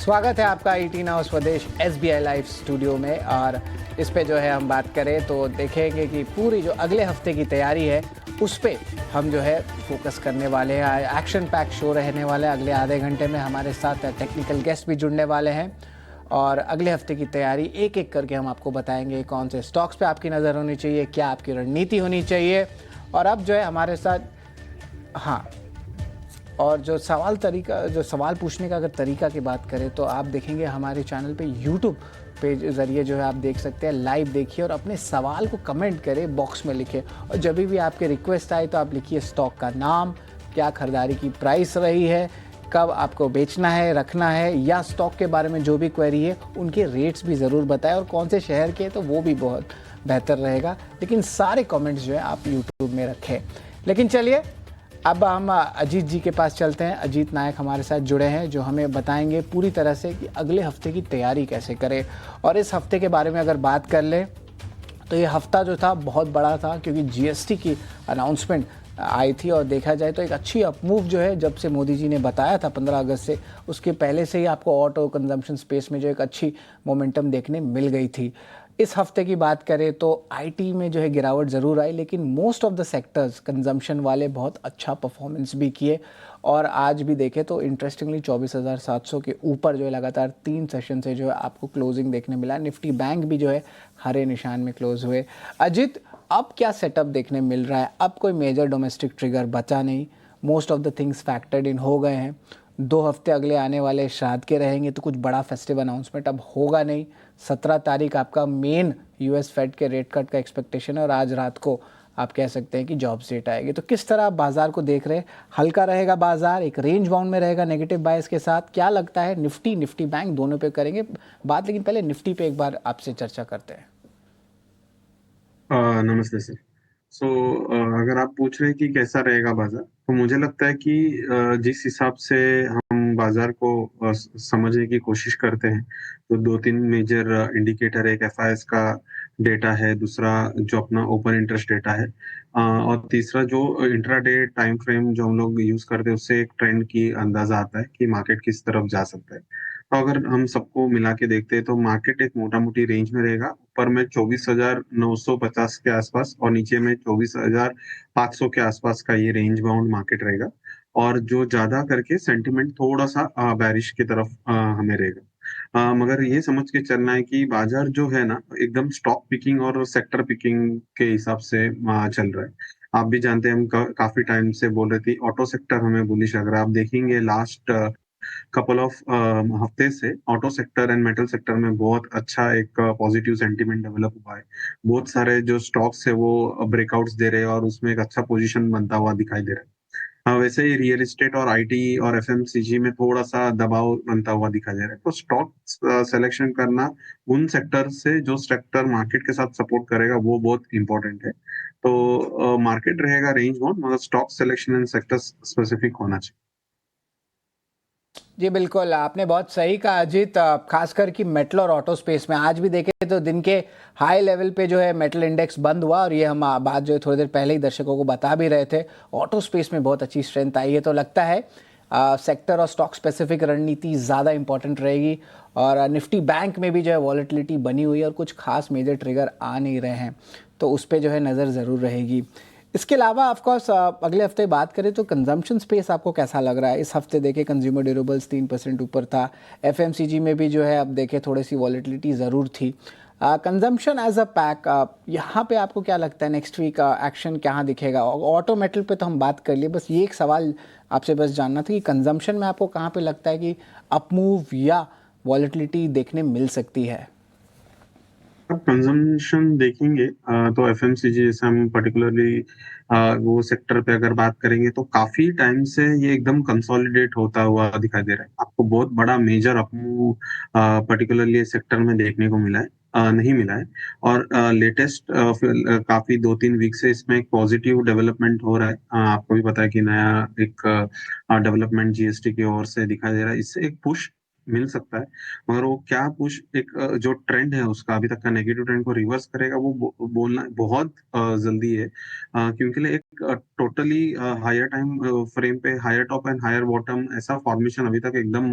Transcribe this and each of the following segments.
स्वागत है आपका ईटी नाउ स्वदेश एसबीआई लाइव स्टूडियो में। और इस पे जो है हम बात करें तो देखेंगे कि पूरी जो अगले हफ्ते की तैयारी है उस पे हम जो है फोकस करने वाले हैं। एक्शन पैक शो रहने वाला है। अगले आधे घंटे में हमारे साथ टेक्निकल गेस्ट भी जुड़ने वाले हैं और अगले हफ्ते की तैयारी एक एक करके हम आपको बताएंगे। कौन से स्टॉक्स पे आपकी नज़र होनी चाहिए, क्या आपकी रणनीति होनी चाहिए। और अब जो है हमारे साथ और जो सवाल पूछने का अगर तरीका की बात करें तो आप देखेंगे हमारे चैनल पे यूट्यूब पे ज़रिए जो है आप देख सकते हैं। लाइव देखिए और अपने सवाल को कमेंट करें, बॉक्स में लिखें। और जब भी आपके रिक्वेस्ट आए तो आप लिखिए स्टॉक का नाम, क्या खरीदारी की प्राइस रही है, कब आपको बेचना है, रखना है, या स्टॉक के बारे में जो भी क्वेरी है उनके रेट्स भी ज़रूर बताएं और कौन से शहर के तो वो भी बहुत बेहतर रहेगा। लेकिन सारे कमेंट्स जो है आप यूट्यूब में रखें। लेकिन चलिए अब हम अजीत जी के पास चलते हैं। अजीत नायक हमारे साथ जुड़े हैं जो हमें बताएंगे पूरी तरह से कि अगले हफ्ते की तैयारी कैसे करें। और इस हफ्ते के बारे में अगर बात कर लें तो ये हफ्ता जो था बहुत बड़ा था क्योंकि जीएसटी की अनाउंसमेंट आई थी। और देखा जाए तो एक अच्छी अपमूव जो है जब से मोदी जी ने बताया था 15 अगस्त से, उसके पहले से ही आपको ऑटो कंजम्पशन स्पेस में जो एक अच्छी मोमेंटम देखने मिल गई थी। इस हफ्ते की बात करें तो आईटी में जो है गिरावट ज़रूर आई, लेकिन most of the sectors consumption वाले बहुत अच्छा परफॉर्मेंस भी किए। और आज भी देखें तो इंटरेस्टिंगली 24,700 के ऊपर जो है लगातार 3 सेशन से जो है आपको क्लोजिंग देखने मिला। निफ्टी बैंक भी जो है हरे निशान में क्लोज हुए। अजित, अब क्या सेटअप देखने मिल रहा है? अब कोई मेजर डोमेस्टिक ट्रिगर बचा नहीं, most of the things factored इन हो गए हैं। 2 हफ्ते अगले आने वाले श्राद्ध के रहेंगे तो कुछ बड़ा फेस्टिव अनाउंसमेंट अब होगा नहीं। 17 तारीख आपका मेन यूएस फेड के रेट कट का एक्सपेक्टेशन है और आज रात को आप कह सकते हैं कि जॉब्स डेट आएगी। तो किस तरह आप बाजार को देख रहे हैं? हल्का रहेगा बाजार, एक रेंज बाउंड में रहेगा नेगेटिव बायस के साथ? क्या लगता है? निफ्टी बैंक दोनों पे करेंगे बात, लेकिन पहले निफ्टी पे एक बार आपसे चर्चा करते हैं। नमस्ते सर। सो अगर आप पूछ रहे हैं कि कैसा रहेगा बाजार, तो मुझे लगता है कि जिस हिसाब से हम बाजार को समझने की कोशिश करते हैं, तो 2-3 मेजर इंडिकेटर है। एक एफआईएस का डेटा है, दूसरा जो अपना ओपन इंटरेस्ट डेटा है, और तीसरा जो इंट्राडे टाइम फ्रेम जो हम लोग यूज करते हैं, उससे एक ट्रेंड की अंदाजा आता है कि मार्केट किस तरफ जा सकता है। तो अगर हम सबको मिला के देखते हैं तो मार्केट एक मोटा मोटी रेंज में रहेगा। ऊपर में 24,950 के आसपास और नीचे में 24,500 के आसपास का ये रेंज बाउंड मार्केट रहेगा। और जो ज्यादा करके सेंटिमेंट थोड़ा सा बैरिश की तरफ हमें रहेगा। मगर ये समझ के चलना है कि बाजार जो है ना, एकदम स्टॉक पिकिंग और सेक्टर पिकिंग के हिसाब से चल रहा है। आप भी जानते हैं, हम काफी टाइम से बोल रहे थे ऑटो सेक्टर हमें बुलिश। अगर आप देखेंगे लास्ट कपल ऑफ हफ्ते से auto sector and metal sector में बहुत अच्छा एक पॉजिटिव सेंटीमेंट डेवलप हुआ है। बहुत सारे जो स्टॉक्स है वो ब्रेकआउट्स दे रहे हैं और उसमें एक अच्छा पोजीशन बनता हुआ दिखाई दे रहा है। हाँ, वैसे ही रियल एस्टेट और आईटी और एफएमसीजी में थोड़ा सा दबाव बनता हुआ दिखाई दे रहा है। तो स्टॉक सिलेक्शन करना उन सेक्टर से जो सेक्टर मार्केट के साथ सपोर्ट करेगा वो बहुत इंपॉर्टेंट है। तो मार्केट रहेगा रेंज बाउंड, मगर stock selection and sector specific होना चाहिए। जी बिल्कुल, आपने बहुत सही कहा अजीत। खासकर कि मेटल और ऑटो स्पेस में आज भी देखें तो दिन के हाई लेवल पे जो है मेटल इंडेक्स बंद हुआ। और ये हम बात जो है थोड़ी देर पहले ही दर्शकों को बता भी रहे थे, ऑटो स्पेस में बहुत अच्छी स्ट्रेंथ आई है। तो लगता है सेक्टर और स्टॉक स्पेसिफिक रणनीति ज़्यादा इंपॉर्टेंट रहेगी। और निफ्टी बैंक में भी जो है वॉलेटिलिटी बनी हुई है और कुछ खास मेजर ट्रिगर आ नहीं रहे हैं, तो उस पर जो है नज़र ज़रूर रहेगी। इसके अलावा ऑफकोर्स अगले हफ्ते बात करें तो कंजम्पशन स्पेस आपको कैसा लग रहा है? इस हफ्ते देखें कंज्यूमर ड्यूरेबल्स 3% ऊपर था। एफएमसीजी में भी जो है अब देखें थोड़ी सी वॉलेटिलिटी ज़रूर थी। कंजम्पशन एज अ पैक, यहाँ पे आपको क्या लगता है नेक्स्ट वीक एक्शन कहाँ दिखेगा? ऑटो मेटल पे तो हम बात कर लिए, बस ये एक सवाल आपसे बस जानना था कि कंजम्पशन में आपको कहाँ पे लगता है कि अपमूव या वॉलेटिलिटी देखने मिल सकती है? आप कंजम्पशन देखेंगे तो एफएमसीजी जैसे हम पर्टिकुलरली वो सेक्टर पे अगर बात करेंगे तो काफी टाइम से ये एकदम कंसोलिडेट होता हुआ दिखाई दे रहा है। आपको बहुत बड़ा मेजर अपमूव पर्टिकुलरली सेक्टर में देखने को मिला है, नहीं मिला है। और लेटेस्ट काफी 2-3 वीक से इसमें एक पॉजिटिव डेवलपमेंट हो रहा है। आपको भी पता है कि नया एक डेवलपमेंट जीएसटी की ओर से दिखाई दे रहा है। इससे एक पुश मिल सकता है, मगर वो क्या पुश एक जो ट्रेंड है उसका अभी तक का नेगेटिव ट्रेंड को रिवर्स करेगा, वो बोलना बहुत जल्दी है। क्योंकि एक टोटली हायर टाइम फ्रेम पे higher top and higher bottom ऐसा फॉर्मेशन अभी तक एकदम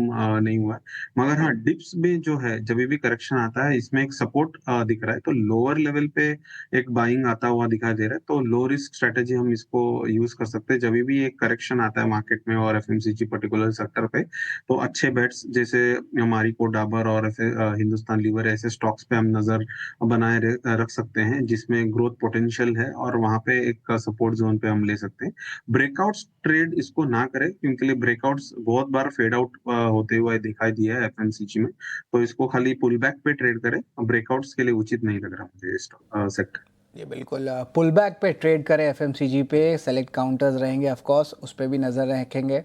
नहीं हुआ है। मगर हाँ, डिप्स में जो है जब भी करेक्शन आता है इसमें एक सपोर्ट दिख रहा है, तो लोअर लेवल पे एक बाइंग आता हुआ दिखाई दे रहा है, तो लो रिस्क स्ट्रेटेजी हम इसको यूज कर सकते हैं। जब भी एक करेक्शन आता है मार्केट में और एफएमसीजी पर्टिकुलर सेक्टर पे, तो अच्छे बेट्स जैसे मारिको, डाबर और हिंदुस्तान लीवर ऐसे स्टॉक्स पे हम नजर बनाए रख सकते हैं जिसमें ग्रोथ पोटेंशियल है, और वहां पे एक सपोर्ट जोन पे हम ले सकते हैं। ब्रेकआउट्स ट्रेड इसको ना करें, क्योंकि ब्रेकआउट्स बहुत बार फेड आउट होते हुए दिखाई दिया है एफएमसीजी में, तो इसको खाली पुल बैक पे ट्रेड करें। ब्रेकआउट्स के लिए उचित नहीं लग रहा मुझे ये सेक्टर। ये बिल्कुल पुल बैक पे ट्रेड करें एफएमसीजी पे, सेलेक्ट काउंटर्स रहेंगे ऑफ कोर्स, उस पर भी नज़र रखेंगे।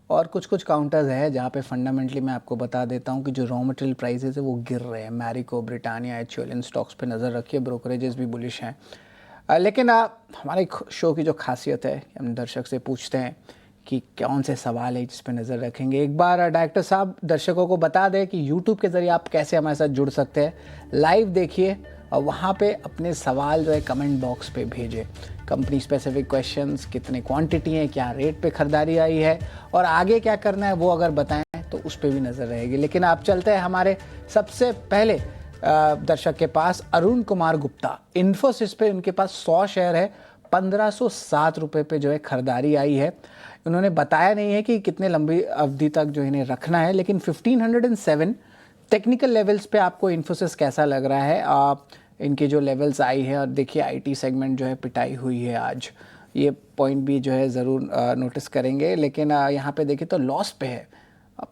और कुछ कुछ काउंटर्स है जहाँ पे फंडामेंटली मैं आपको बता देता हूँ कि जो रॉ मटेरियल प्राइसेस है वो गिर रहे हैं। मैरिको, ब्रिटानिया, एचयूएल, इन स्टॉक्स पे नज़र रखिए, ब्रोकरेजेस भी बुलिश हैं। लेकिन हमारे शो की जो खासियत है, हम दर्शक से पूछते हैं कि कौन से सवाल है जिस पे नज़र रखेंगे। एक बार डायरेक्टर साहब दर्शकों को बता दें कि यूट्यूब के ज़रिए आप कैसे हमारे साथ जुड़ सकते हैं। लाइव देखिए और वहाँ पे अपने सवाल जो है कमेंट बॉक्स पे भेजें। कंपनी स्पेसिफिक क्वेश्चंस, कितने क्वांटिटी हैं, क्या रेट पे ख़रीदारी आई है और आगे क्या करना है वो अगर बताएं तो उस पर भी नज़र रहेगी। लेकिन आप चलते हैं हमारे सबसे पहले दर्शक के पास, अरुण कुमार गुप्ता। इन्फोसिस पे उनके पास 100 शेयर है, 1507 रुपये पे जो है खरीदारी आई है। उन्होंने बताया नहीं है कि कितने लंबी अवधि तक जो इन्हें रखना है, लेकिन 1507 टेक्निकल लेवल्स पे आपको इन्फोसिस कैसा लग रहा है? इनके जो लेवल्स आई है, और देखिए आईटी सेगमेंट जो है पिटाई हुई है आज, ये पॉइंट भी जो है ज़रूर नोटिस करेंगे। लेकिन यहाँ पे देखिए तो लॉस पे है,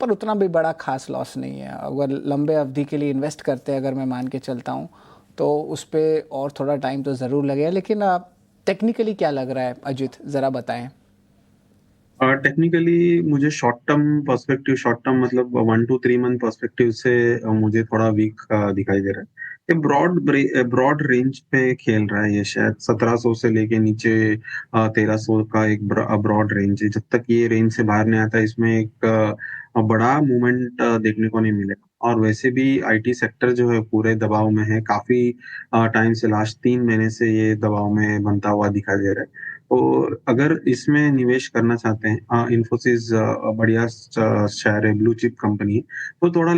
पर उतना भी बड़ा खास लॉस नहीं है। अगर लंबे अवधि के लिए इन्वेस्ट करते हैं, अगर मैं मान के चलता हूँ, तो उस पर और थोड़ा टाइम तो ज़रूर लगेगा। लेकिन टेक्निकली क्या लग रहा है अजित, ज़रा बताएं। टेक्निकली मुझे short term perspective, short term मतलब 1 to 3 मंथ पर्सपेक्टिव से मुझे थोड़ा वीक दिखाई दे रहा है। ये ब्रॉड रेंज पे खेल रहा है, ये शायद 1700 से लेके नीचे 1300 का एक ब्रॉड रेंज है। जब तक ये रेंज से बाहर नहीं आता इसमें एक बड़ा मूवमेंट देखने को नहीं मिलेगा। और वैसे भी आईटी सेक्टर जो है पूरे दबाव में है, काफी टाइम से, लास्ट 3 महीने से ये दबाव में बनता हुआ दिखाई दे रहा है। तो अगर इसमें निवेश करना चाहते हैं, इन्फोसिस बढ़िया शेयर है, ब्लू चिप कंपनी है, तो थोड़ा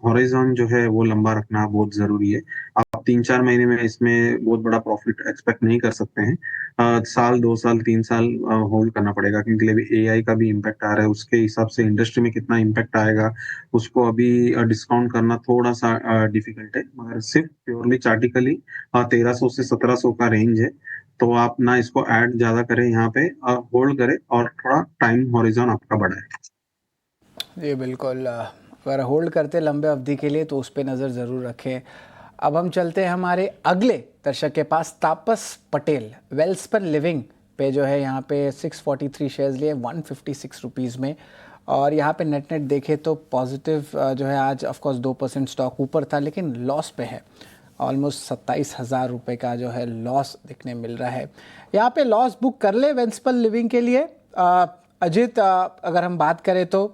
हॉरिजॉन जो है वो लंबा रखना बहुत जरूरी है। आप 3-4 महीने में इसमें बहुत बड़ा प्रॉफिट एक्सपेक्ट नहीं कर सकते हैं। साल, 2 साल, 3 साल होल्ड करना पड़ेगा, क्योंकि अभी एआई का भी इम्पैक्ट आ रहा है। उसके हिसाब से इंडस्ट्री में कितना इम्पैक्ट आएगा उसको अभी डिस्काउंट करना थोड़ा सा डिफिकल्ट है। मगर सिर्फ प्योरली चार्टिकली 1300 से 1700 का रेंज है, तो आप ना इसको ऐड ज्यादा करें, यहाँ पे होल्ड करें और थोड़ा टाइम हॉरिजॉन आपका बढ़ाए। जी बिल्कुल, अगर होल्ड करते लंबे अवधि के लिए तो उस पर नज़र ज़रूर रखें। अब हम चलते हैं हमारे अगले दर्शक के पास, तापस पटेल। वेल्सपन लिविंग पे जो है यहाँ पे 643 शेयर्स लिए 156 रुपीज़ में, और यहाँ पे नेट नेट देखें तो पॉजिटिव जो है आज ऑफकोर्स 2% स्टॉक ऊपर था, लेकिन लॉस पे है। ऑलमोस्ट 27,000 रुपये का जो है लॉस देखने मिल रहा है। यहाँ पे लॉस बुक कर ले वेल्सपन लिविंग के लिए अजित, अगर हम बात करें तो,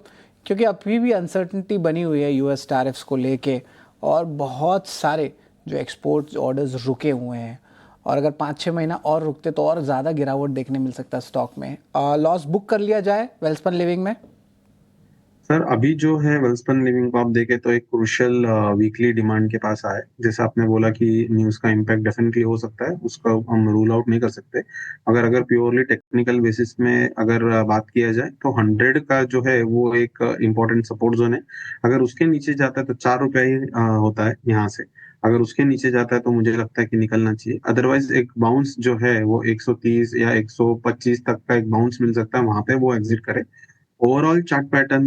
क्योंकि अभी भी अनसर्टनिटी बनी हुई है यूएस टैरिफ्स को लेके, और बहुत सारे जो एक्सपोर्ट ऑर्डर्स रुके हुए हैं, और अगर 5-6 महीना और रुकते तो और ज़्यादा गिरावट देखने मिल सकता है स्टॉक में। लॉस बुक कर लिया जाए वेल्सपन लिविंग में? सर अभी जो है वेल्सपन लिविंग को आप देखें तो एक क्रूशियल वीकली डिमांड के पास आए। जैसे आपने बोला कि न्यूज का इम्पैक्ट डेफिनेटली हो सकता है, उसका हम रूल आउट नहीं कर सकते। अगर प्योरली टेक्निकल बेसिस में अगर बात किया जाए तो 100 का जो है वो एक इम्पोर्टेंट सपोर्ट जोन है। अगर उसके नीचे जाता है तो 4 रुपया ही होता है यहाँ से। अगर उसके नीचे जाता है तो मुझे लगता है कि निकलना चाहिए। अदरवाइज एक बाउंस जो है वो 130 या 125 तक का एक बाउंस मिल सकता है, वहां पे वो एग्जिट करे। ओवरऑल चार्ट पैटर्न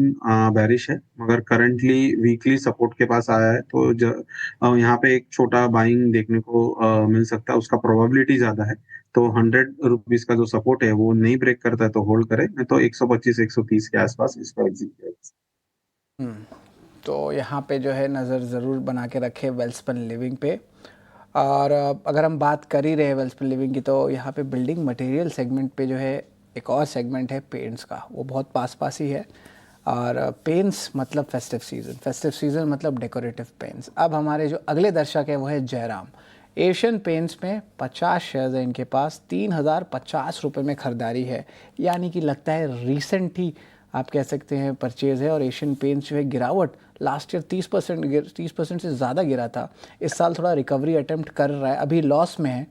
बेरिश है, मगर करंटली वीकली सपोर्ट के पास आया है, तो यहाँ पे एक छोटा बाइंग देखने को मिल सकता है, उसका प्रोबेबिलिटी ज्यादा है। तो 100 रुपीज का जो सपोर्ट है वो नहीं ब्रेक करता है तो होल्ड करे, नहीं तो 125-130 के आसपास इसका एग्जिट किया। तो यहाँ पे जो है नज़र ज़रूर बना के रखे वेल्सपन लिविंग पे। और अगर हम बात कर ही रहे हैं वेल्सपन लिविंग की, तो यहाँ पे बिल्डिंग मटेरियल सेगमेंट पे जो है एक और सेगमेंट है पेंट्स का, वो बहुत पास पास ही है। और पेंट्स मतलब फेस्टिव सीज़न, फेस्टिव सीज़न मतलब डेकोरेटिव पेंट्स। अब हमारे जो अगले दर्शक है वो है जयराम। एशियन पेंट्स में 50 शेयर्स है इनके पास, 3050 रुपये में खरीदारी है, यानी कि लगता है रिसेंट ही आप कह सकते हैं परचेज़ है। और एशियन पेंट्स जो है गिरावट लास्ट ईयर 30% से ज़्यादा गिरा था, इस साल थोड़ा रिकवरी अटेम्प्ट कर रहा है, अभी लॉस में है,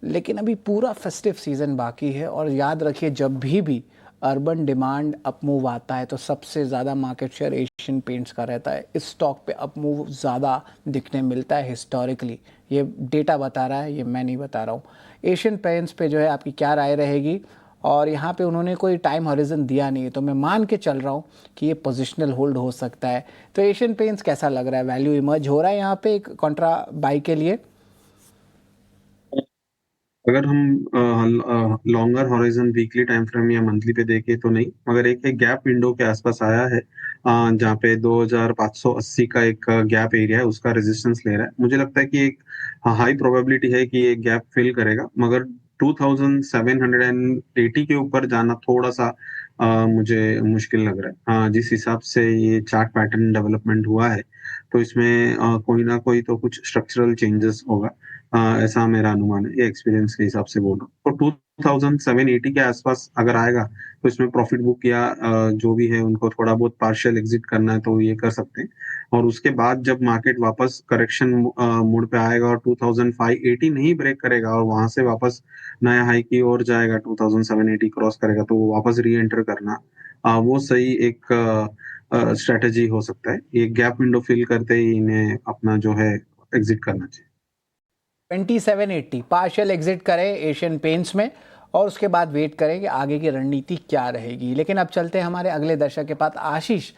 लेकिन अभी पूरा फेस्टिव सीज़न बाकी है। और याद रखिए जब भी अर्बन डिमांड अपमूव आता है तो सबसे ज़्यादा मार्केट शेयर एशियन पेंट्स का रहता है। इस स्टॉक पे अपमूव ज़्यादा दिखने मिलता है हिस्टोरिकली, ये डेटा बता रहा है, ये मैं नहीं बता रहा हूँ। एशियन पेंट्स पे जो है आपकी क्या राय रहेगी? और यहाँ पे उन्होंने कोई टाइम हॉरिजन दिया नहीं है, तो मैं मान के चल रहा हूँ कि ये पोजिशनल होल्ड हो सकता है। तो एशियन पेंट्स कैसा लग रहा है? वैल्यू इमर्ज हो रहा है यहाँ पे एक कॉन्ट्रा बाई के लिए? अगर हम longer horizon weekly time frame या मंथली पे देखें तो नहीं, मगर एक गैप विंडो के आसपास आया है, जहाँ पे 2580 का एक गैप एरिया है, उसका रेजिस्टेंस ले रहा है। मुझे लगता है कि एक हाई प्रोबेबिलिटी है कि ये गैप फिल करेगा, मगर 2780 के ऊपर जाना थोड़ा सा मुझे मुश्किल लग रहा है। जिस हिसाब से ये चार्ट पैटर्न डेवलपमेंट हुआ है, तो इसमें कोई ना कोई तो कुछ स्ट्रक्चरल चेंजेस होगा। ऐसा मेरा अनुमान है, ये एक्सपीरियंस के हिसाब से बोल रहा हूँ। तो 2780 के आसपास अगर आएगा तो इसमें प्रॉफिट बुक या जो भी है उनको थोड़ा बहुत पार्शियल एग्जिट करना है तो ये कर सकते हैं। और उसके बाद जब मार्केट वापस करेक्शन मोड पे आएगा और 2580 नहीं ब्रेक करेगा और वहां से वापस नया हाई की ओर जाएगा, 2780 क्रॉस करेगा, तो वो वापस री एंटर करना वो सही एक स्ट्रेटेजी हो सकता है। ये गैप विंडो फिल करते ही इन्हें अपना जो है एग्जिट करना चाहिए। 2780 पार्शियल एग्जिट करें एशियन पेंट्स में, और उसके बाद वेट करें कि आगे की रणनीति क्या रहेगी। लेकिन अब चलते हैं हमारे अगले दर्शक के पास, आशीष।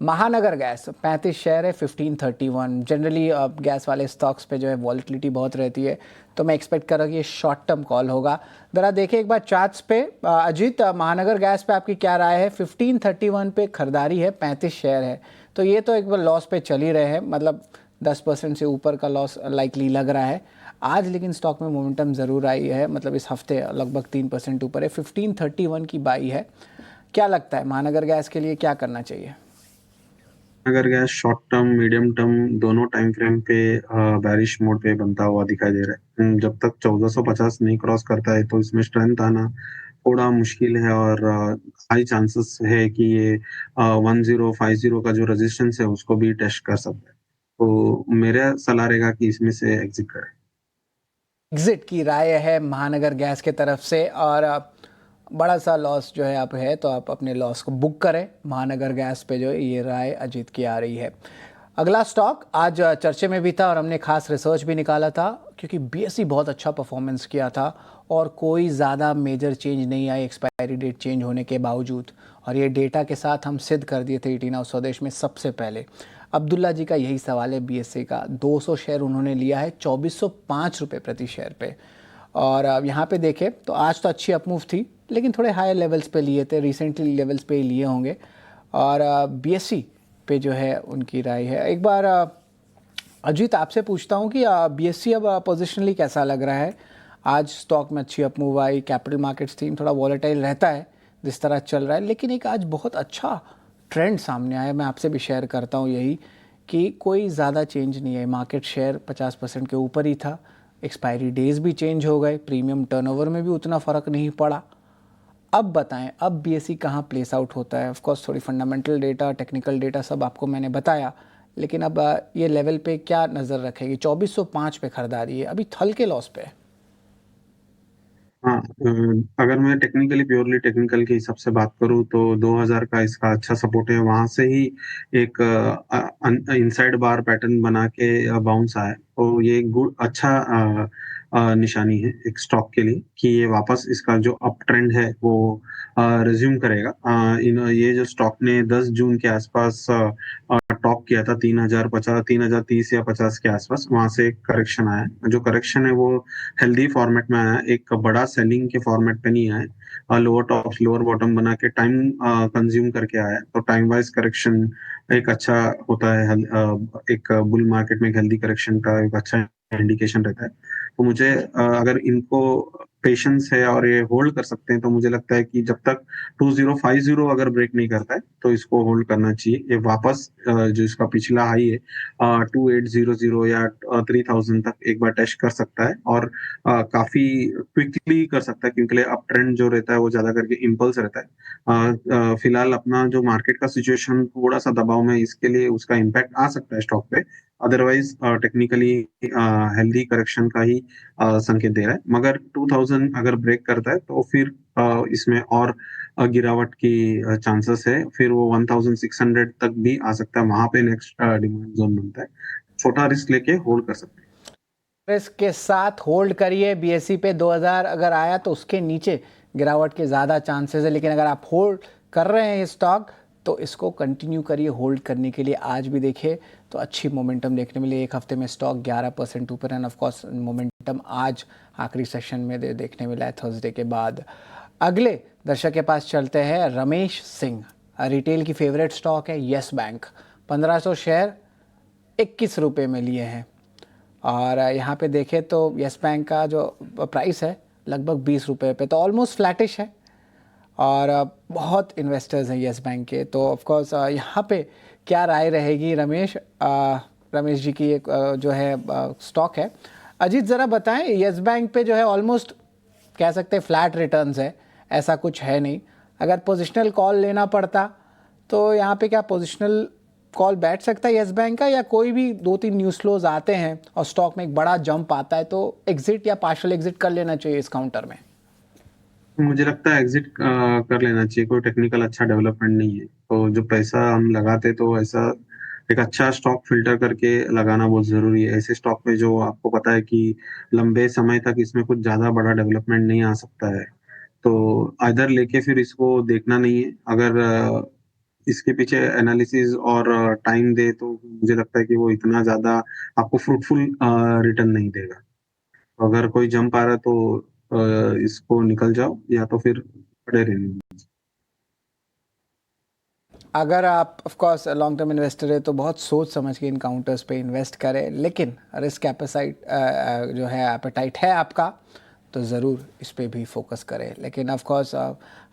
महानगर गैस 35 शेयर है, 1531। जनरली गैस वाले स्टॉक्स पे जो है वॉलिटिलिटी बहुत रहती है, तो मैं एक्सपेक्ट कर रहा हूँ कि ये शॉर्ट टर्म कॉल होगा। ज़रा देखिए एक बार चार्ट्स पे। अजीत, महानगर गैस पे आपकी क्या राय है? 1531 पे खरीदारी है, 35 शेयर है, तो ये तो एक बार लॉस पे चल ही रहे हैं, मतलब 10% से ऊपर का लॉस लाइकली लग रहा है आज। लेकिन स्टॉक में मोमेंटम ज़रूर आई है, मतलब इस हफ्ते लगभग 3% ऊपर है, 1531 की बाई है। क्या लगता है महानगर गैस के लिए क्या करना चाहिए? अगर gas short term medium term दोनों टाइम फ्रेम पे बैरिश मोड पे बनता हुआ दिखाई दे रहा है। जब तक 1450 नहीं क्रॉस करता है तो इसमें स्ट्रेंथ आना थोड़ा मुश्किल है, और हाई चांसेस है कि ये 1050 का जो रेजिस्टेंस है उसको भी टेस्ट कर सकता है। तो मेरा सलाह रहेगा कि इसमें से एग्जिट करें। एग्जिट की राय है महानगर गैस के तरफ से, और बड़ा सा लॉस जो है आप है तो आप अपने लॉस को बुक करें महानगर गैस पे, जो है ये राय अजीत की आ रही है। अगला स्टॉक आज चर्चे में भी था और हमने खास रिसर्च भी निकाला था, क्योंकि बीएसई बहुत अच्छा परफॉर्मेंस किया था और कोई ज़्यादा मेजर चेंज नहीं आई एक्सपायरी डेट चेंज होने के बावजूद। और ये डेटा के साथ हम सिद्ध कर दिए थे 18 हाउस स्वदेश में सबसे पहले। अब्दुल्ला जी का यही सवाल है, बीएसई का 200 शेयर उन्होंने लिया है 2405 रुपये प्रति शेयर पे। और अब यहाँ पे देखें तो आज तो अच्छी अपमूव थी, लेकिन थोड़े हायर लेवल्स पे लिए थे, रिसेंटली लेवल्स पे ही लिए होंगे। और बीएसई पे जो है उनकी राय है। एक बार अजीत आपसे पूछता हूँ कि बीएसई अब पोजिशनली कैसा लग रहा है? आज स्टॉक में अच्छी अपमूव आई, कैपिटल मार्केट्स थीम थोड़ा वॉलेटाइल रहता है जिस तरह चल रहा है, लेकिन एक आज बहुत अच्छा ट्रेंड सामने आया, मैं आपसे भी शेयर करता हूँ यही, कि कोई ज़्यादा चेंज नहीं है, मार्केट शेयर 50% के ऊपर ही था, एक्सपायरी डेज भी चेंज हो गए, प्रीमियम टर्नओवर में भी उतना फ़र्क नहीं पड़ा। अब बताएं, अब बीएसई कहाँ प्लेस आउट होता है? ऑफ कोर्स थोड़ी फंडामेंटल डेटा, टेक्निकल डेटा सब आपको मैंने बताया, लेकिन अब ये लेवल पे क्या नज़र रखेगी? 2405 पे खरीदारी है, अभी थल के लॉस पे है। हाँ, अगर मैं टेक्निकली प्योरली टेक्निकल के हिसाब से बात करूँ तो 2000 का इसका अच्छा सपोर्ट है, वहां से ही एक इनसाइड बार पैटर्न बना के बाउंस आया, तो ये एक गुड अच्छा निशानी है एक स्टॉक के लिए कि ये वापस इसका जो अप ट्रेंड है वो रिज्यूम करेगा। ये जो स्टॉक ने 10 जून के आसपास टॉप किया था 3050, 3030 या 50 के आसपास, वहां से एक करेक्शन आया। जो करेक्शन है वो हेल्दी फॉर्मेट में आया, एक बड़ा सेलिंग के फॉर्मेट पे नहीं आया, लोअर टॉप लोअर बॉटम बना के टाइम कंज्यूम करके आया। तो टाइम वाइज करेक्शन एक अच्छा होता है, एक बुल मार्केट में हेल्दी करेक्शन का एक अच्छा इंडिकेशन रहता है। तो मुझे अगर इनको पेशेंस है और ये होल्ड कर सकते हैं, तो मुझे लगता है कि जब तक 2050 अगर ब्रेक नहीं करता है तो इसको होल्ड करना चाहिए। ये वापस जो इसका पिछला हाई है 2800 या 3000 तक एक बार टेस्ट कर सकता है और काफी क्विकली कर सकता है, क्योंकि अप ट्रेंड जो रहता है वो ज्यादा करके इम्पल्स रहता है। फिलहाल अपना जो मार्केट का सिचुएशन थोड़ा सा दबाव में, इसके लिए उसका इम्पैक्ट आ सकता है स्टॉक पे। अदरवाइज टेक्निकली हेल्दी करेक्शन का ही संकेत दे रहा है, मगर 2000 अगर ब्रेक करता है तो फिर इसमें और गिरावट की चांसेस है। फिर वो 1600 तक भी आ सकता है, वहां पे नेक्स्ट डिमांड जोन बनता है। छोटा रिस्क लेके होल्ड कर सकते हैं। रिस्क के साथ होल्ड करिए। बीएसई पे 2000 अगर आया तो उसके नीचे गिरावट के ज़्यादा चांसेस है, लेकिन अगर आप होल्ड कर रहे हैं स्टॉक तो इसको कंटिन्यू करिए होल्ड करने के लिए। आज भी देखिए तो अच्छी मोमेंटम देखने मिली, एक हफ्ते में स्टॉक 11% ऊपर एंड ऑफ कोर्स मोमेंटम आज आखिरी सेशन में देखने मिला है थर्सडे के बाद। अगले दर्शक के पास चलते हैं, रमेश सिंह। रिटेल की फेवरेट स्टॉक है येस बैंक, 1500 शेयर 21 रुपये में लिए हैं और यहाँ पे देखें तो येस बैंक का जो प्राइस है लगभग 20 रुपये पे, तो ऑलमोस्ट फ्लैटिश है और बहुत इन्वेस्टर्स हैं येस बैंक के। तो ऑफ कोर्स यहाँ पे क्या राय रहेगी रमेश, रमेश जी की एक जो है स्टॉक है। अजीत ज़रा बताएं, येस बैंक पे जो है ऑलमोस्ट कह सकते हैं फ्लैट रिटर्न्स है, ऐसा कुछ है नहीं। अगर पोजिशनल कॉल लेना पड़ता तो यहाँ पे क्या पोजिशनल कॉल बैठ सकता है येस बैंक का, या कोई भी 2-3 न्यूज़ फ्लोज आते हैं और स्टॉक में एक बड़ा जंप आता है तो एग्जिट या पार्शियल एग्जिट कर लेना चाहिए इस काउंटर में? मुझे लगता है एग्जिट कर लेना चाहिए, कोई टेक्निकल अच्छा डेवलपमेंट नहीं है। तो जो पैसा हम लगाते तो ऐसा एक अच्छा स्टॉक फिल्टर करके लगाना बहुत जरूरी है। ऐसे स्टॉक में जो आपको पता है कि लंबे समय तक इसमें कुछ ज्यादा बड़ा डेवलपमेंट नहीं आ सकता है, तो इधर लेके फिर इसको देखना नहीं है। अगर इसके पीछे एनालिसिस और टाइम दे तो मुझे लगता है कि वो इतना ज्यादा आपको फ्रूटफुल रिटर्न नहीं देगा। तो अगर कोई जंप आ रहा है तो इसको निकल जाओ या तो फिर पड़े रहने। अगर आप of course long term investor है तो बहुत सोच समझ के इन काउंटर्स पे इन्वेस्ट करें, लेकिन रिस्क एपेसाइट जो है एपेटाइट है आपका तो ज़रूर इस पे भी फोकस करें। लेकिन ऑफ कोर्स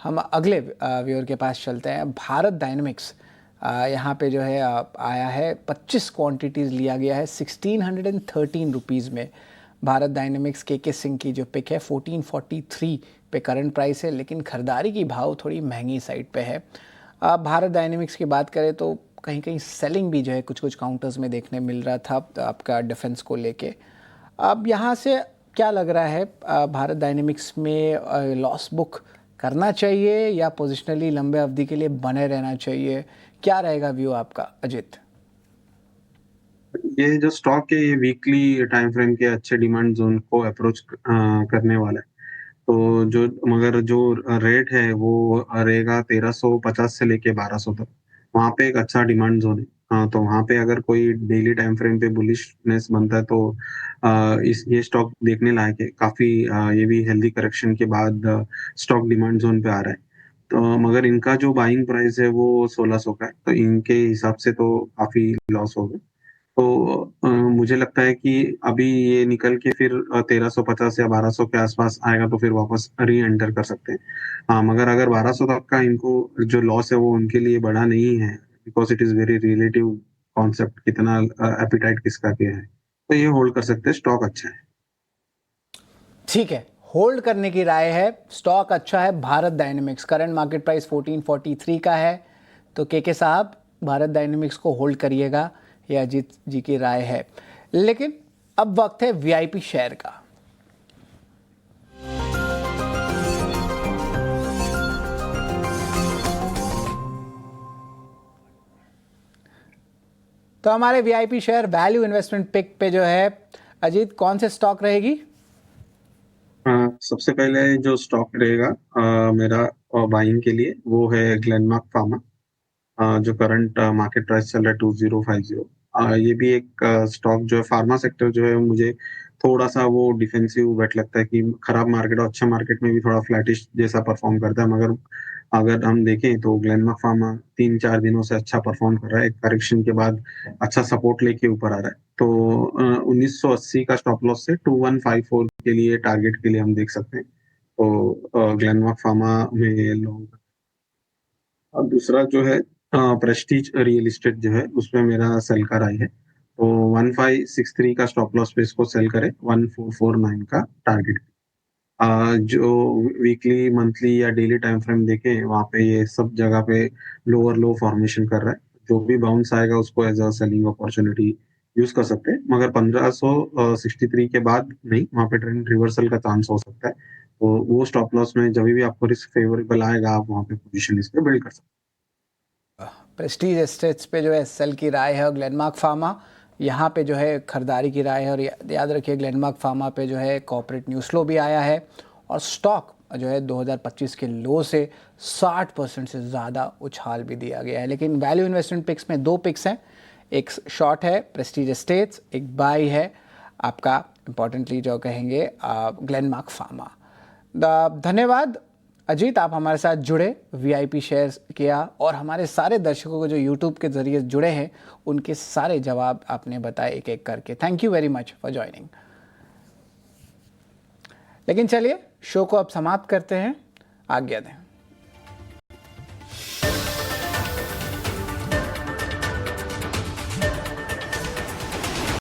हम अगले व्यूअर के पास चलते हैं। भारत डायनेमिक्स यहाँ पे जो है आया है, 25 क्वांटिटीज़ लिया गया है 1613 रुपीज़ में। भारत डायनेमिक्स के सिंह की जो पिक है 1443 पे करंट प्राइस है, लेकिन खरीदारी की भाव थोड़ी महंगी साइड पे है। भारत डायनेमिक्स की बात करें तो कहीं कहीं सेलिंग भी जो है कुछ कुछ काउंटर्स में देखने मिल रहा था आपका डिफेंस को लेके। अब यहाँ से क्या लग रहा है, भारत डायनेमिक्स में लॉस बुक करना चाहिए या पोजिशनली लंबे अवधि के लिए बने रहना चाहिए? क्या रहेगा व्यू आपका अजित? ये जो स्टॉक है ये वीकली टाइम फ्रेम के अच्छे डिमांड जोन को अप्रोच करने वाला है। तो जो मगर जो रेट है वो रहेगा 1350 से लेके 1200 तक। वहां पे एक अच्छा डिमांड जोन है। हाँ, तो वहां पे अगर कोई डेली टाइम फ्रेम पे बुलिशनेस बनता है तो इस ये स्टॉक देखने लायक है काफी। ये भी हेल्दी करेक्शन के बाद स्टॉक डिमांड जोन पे आ रहा है। तो मगर इनका जो बाइंग प्राइस है वो 1600 का है, तो इनके हिसाब से तो काफी लॉस होगा। तो मुझे लगता है कि अभी ये निकल के फिर 1350 या 1200 के आसपास आएगा तो फिर वापस री एंटर कर सकते हैं। हाँ, मगर अगर 1200 तक का इनको जो लॉस है वो उनके लिए बड़ा नहीं है, because it is very relative concept, कितना एपिटाइट किसका क्या है, तो ये होल्ड कर सकते हैं। स्टॉक अच्छा है। ठीक है, होल्ड करने की राय है, स्टॉक अच्छा है। Bharat dynamics current market price 1443 का है, तो के साहब भारत डायनेमिक्स को होल्ड करिएगा, ये अजीत जी की राय है। लेकिन अब वक्त है वीआईपी शेयर का। तो हमारे VIP share value investment pick पे जो है अजीत कौन से स्टॉक रहेगी? सबसे पहले जो स्टॉक रहेगा मेरा बाइंग के लिए वो है ग्लेनमार्क फार्मा, जो करंट मार्केट प्राइस चल रहा है 2050। ये भी एक स्टॉक जो है फार्मा सेक्टर जो है मुझे थोड़ा सा वो डिफेंसिव बेट लगता है कि खराब मार्केट और अच्छा मार्केट में भी थोड़ा फ्लैटिश जैसा परफॉर्म करता है। मगर अगर हम देखें तो ग्लेनमार्क फार्मा 3-4 दिनों से अच्छा परफॉर्म कर रहा है, एक करेक्शन के बाद अच्छा सपोर्ट लेके ऊपर आ रहा है। तो 1980 का स्टॉप लॉस से 2154 के लिए टारगेट के लिए हम देख सकते हैं। तो ग्लेनमार्क फार्मा में लॉन्ग। और दूसरा जो है प्रेस्टीज रियल इस्टेट जो है उसमें मेरा सेल का राय है, तो 1563 का स्टॉप लॉस पे इसको सेल करें, 1449 का टारगेट। जो वीकली मंथली या डेली टाइम फ्रेम देखें वहाँ पे ये सब जगह पे लोअर लो फॉर्मेशन कर रहा है, जो भी बाउंस आएगा उसको as a selling opportunity use कर सकते हैं, मगर 1563 के बाद नहीं, वहाँ पे ट्रेंड रिवर्सल का चांस हो सकता है, तो वो स्टॉप लॉस में जब भी आपको रिस्क फेवरेबल आएगा आप वहाँ पे पोजीशन इस पे बिल्ड कर सकते हैं। प्रेस्टीज एस्टेट्स पे जो है सेल की राय है और ग्लेनमार्क फार्मा यहाँ पे जो है खरीदारी की राय है। और याद रखिए ग्लेनमार्क फार्मा पे जो है कॉर्पोरेट न्यूज़ फ्लो भी आया है और स्टॉक जो है 2025 के लो से 60% से ज़्यादा उछाल भी दिया गया है। लेकिन वैल्यू इन्वेस्टमेंट पिक्स में 2 पिक्स हैं, एक शॉर्ट है प्रेस्टीज एस्टेट्स, एक बाई है आपका इम्पॉर्टेंटली जो कहेंगे ग्लेनमार्क फार्मा। धन्यवाद अजीत, आप हमारे साथ जुड़े, वीआईपी शेयर किया और हमारे सारे दर्शकों को जो यूट्यूब के ज़रिए जुड़े हैं उनके सारे जवाब आपने बताए एक एक करके। Thank you very much for joining. लेकिन चलिए शो को अब समाप्त करते हैं, आज्ञा दें।